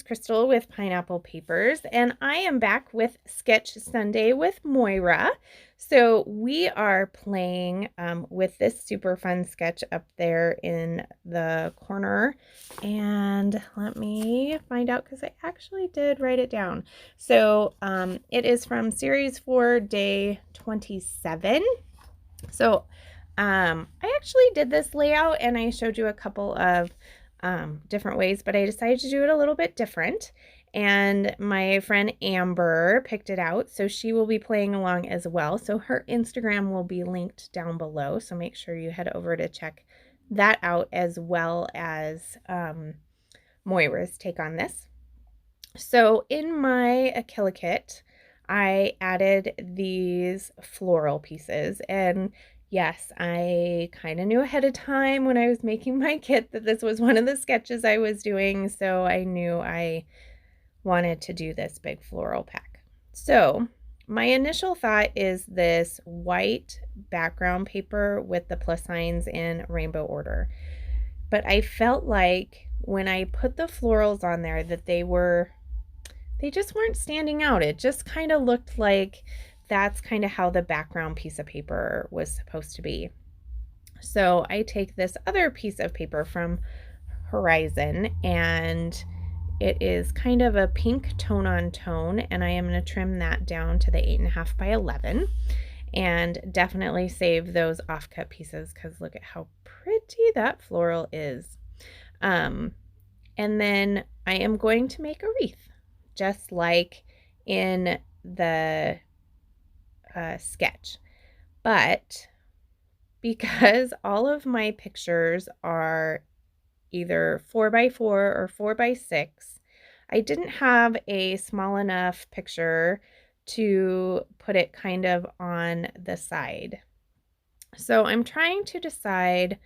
Crystal with Pineapple Papers, and I am back with Sketch Sunday with Moira. So we are playing with this super fun sketch up there in the corner. And let me find out because I actually did write it down. So it is from Series 4, Day 27. So I actually did this layout and I showed you a couple of different ways, but I decided to do it a little bit different. And my friend Amber picked it out, so she will be playing along as well. So her Instagram will be linked down below, so make sure you head over to check that out, as well as Moira's take on this. So in my Aquila kit, I added these floral pieces, and yes, I kind of knew ahead of time when I was making my kit that this was one of the sketches I was doing, so I knew I wanted to do this big floral pack. So my initial thought is this white background paper with the plus signs in rainbow order. But I felt like when I put the florals on there that they just weren't standing out. It just kind of looked like that's kind of how the background piece of paper was supposed to be. So I take this other piece of paper from Horizon, and it is kind of a pink tone on tone, and I am going to trim that down to the 8.5 by 11 and definitely save those offcut pieces because look at how pretty that floral is. And then I am going to make a wreath just like in the sketch, but because all of my pictures are either 4x4 or 4x6, I didn't have a small enough picture to put it kind of on the side. So I'm trying to decide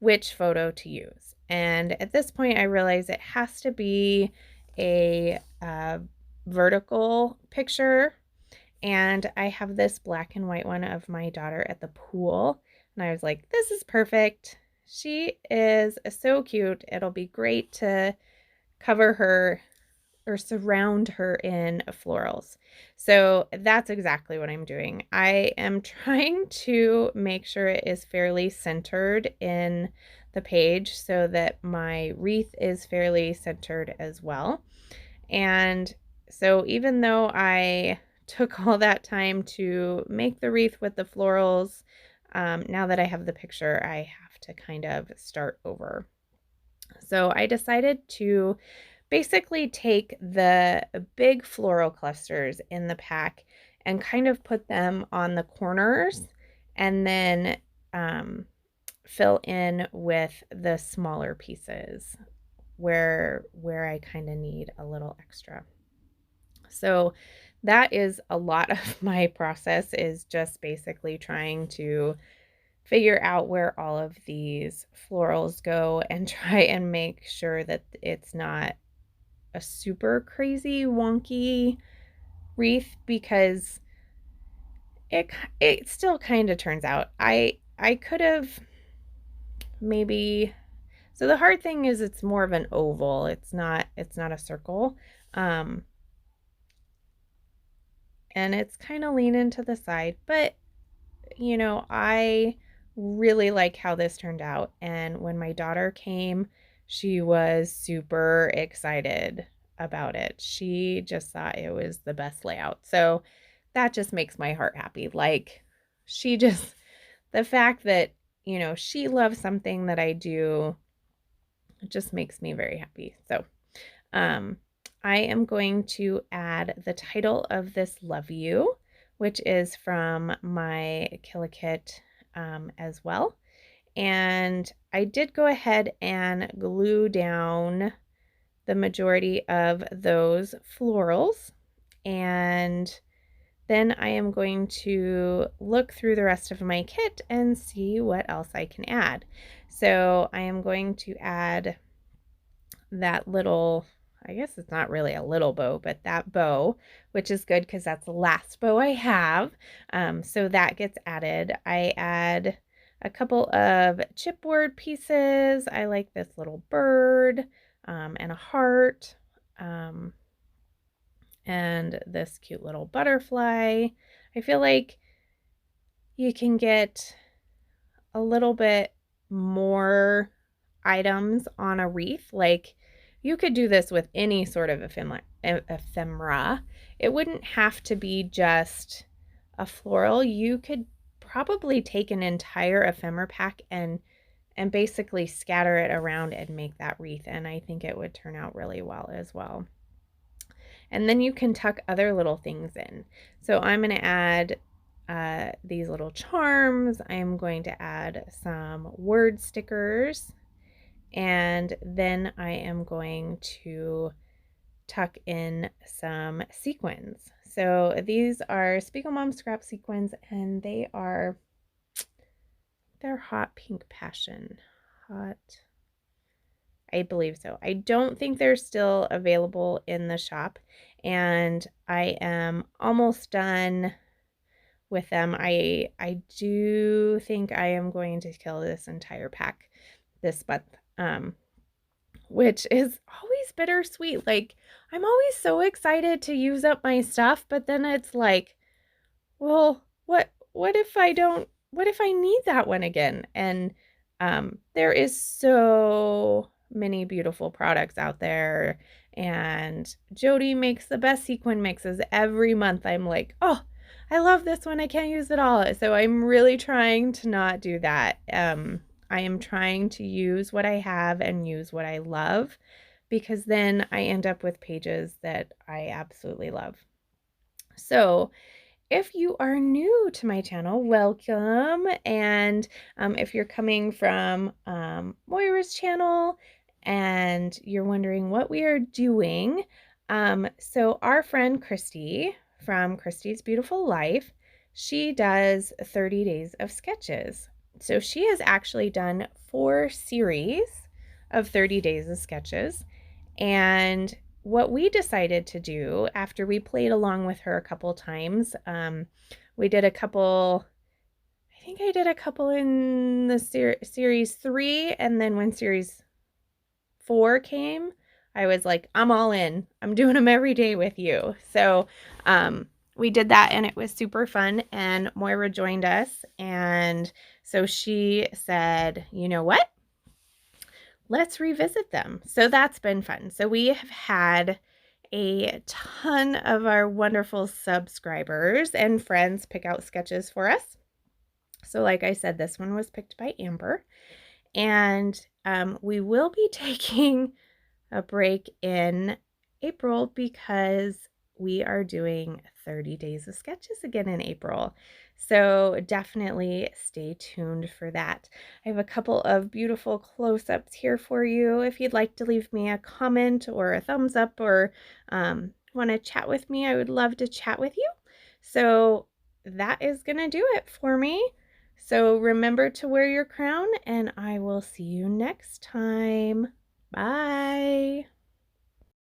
which photo to use. And at this point, I realize it has to be a vertical picture. And I have this black and white one of my daughter at the pool. And I was like, this is perfect. She is so cute. It'll be great to cover her or surround her in florals. So that's exactly what I'm doing. I am trying to make sure it is fairly centered in the page so that my wreath is fairly centered as well. And so even though I took all that time to make the wreath with the florals, now that I have the picture, I have to kind of start over. So I decided to basically take the big floral clusters in the pack and kind of put them on the corners and then fill in with the smaller pieces where I kind of need a little extra. So that is a lot of my process, is just basically trying to figure out where all of these florals go and try and make sure that it's not a super crazy wonky wreath, because it still kind of turns out. I could have maybe, so the hard thing is it's more of an oval. It's not a circle. And it's kind of leaning to the side, but you know, I really like how this turned out. And when my daughter came, she was super excited about it. She just thought it was the best layout. So that just makes my heart happy. Like, the fact that, you know, she loves something that I do, it just makes me very happy. So, I am going to add the title of this Love You, which is from my Aquila kit as well. And I did go ahead and glue down the majority of those florals. And then I am going to look through the rest of my kit and see what else I can add. So I am going to add that little, I guess it's not really a little bow, but that bow, which is good because that's the last bow I have. So that gets added. I add a couple of chipboard pieces. I like this little bird and a heart. and this cute little butterfly. I feel like you can get a little bit more items on a wreath. Like, you could do this with any sort of ephemera. It wouldn't have to be just a floral. You could probably take an entire ephemera pack and basically scatter it around and make that wreath, and I think it would turn out really well as well. And then you can tuck other little things in. So I'm going to add these little charms. I'm going to add some word stickers, and then I am going to tuck in some sequins. So these are Spiegel Mom Scrap sequins, and they're hot pink passion. I believe so. I don't think they're still available in the shop, and I am almost done with them. I do think I am going to kill this entire pack this month, which is always bittersweet. Like, I'm always so excited to use up my stuff, but then it's like, well, what if I need that one again? And there is so many beautiful products out there, and Jody makes the best sequin mixes every month. I'm like, oh, I love this one, I can't use it all. So I'm really trying to not do that. I am trying to use what I have and use what I love, because then I end up with pages that I absolutely love. So if you are new to my channel, welcome. And if you're coming from Moira's channel and you're wondering what we are doing, so our friend Christy from Christy's Beautiful Life, she does 30 days of sketches. So she has actually done 4 series of 30 days of sketches. And what we decided to do after we played along with her a couple times, we did a couple, I think I did a couple in the series 3, and then when series 4 came, I was like, I'm all in. I'm doing them every day with you. So we did that, and it was super fun, and Moira joined us, and so she said, you know what? Let's revisit them. So that's been fun. So we have had a ton of our wonderful subscribers and friends pick out sketches for us. So like I said, this one was picked by Amber, and we will be taking a break in April because we are doing 30 days of sketches again in April. So definitely stay tuned for that. I have a couple of beautiful close-ups here for you. If you'd like to leave me a comment or a thumbs up, or want to chat with me, I would love to chat with you. So that is going to do it for me. So remember to wear your crown, and I will see you next time. Bye.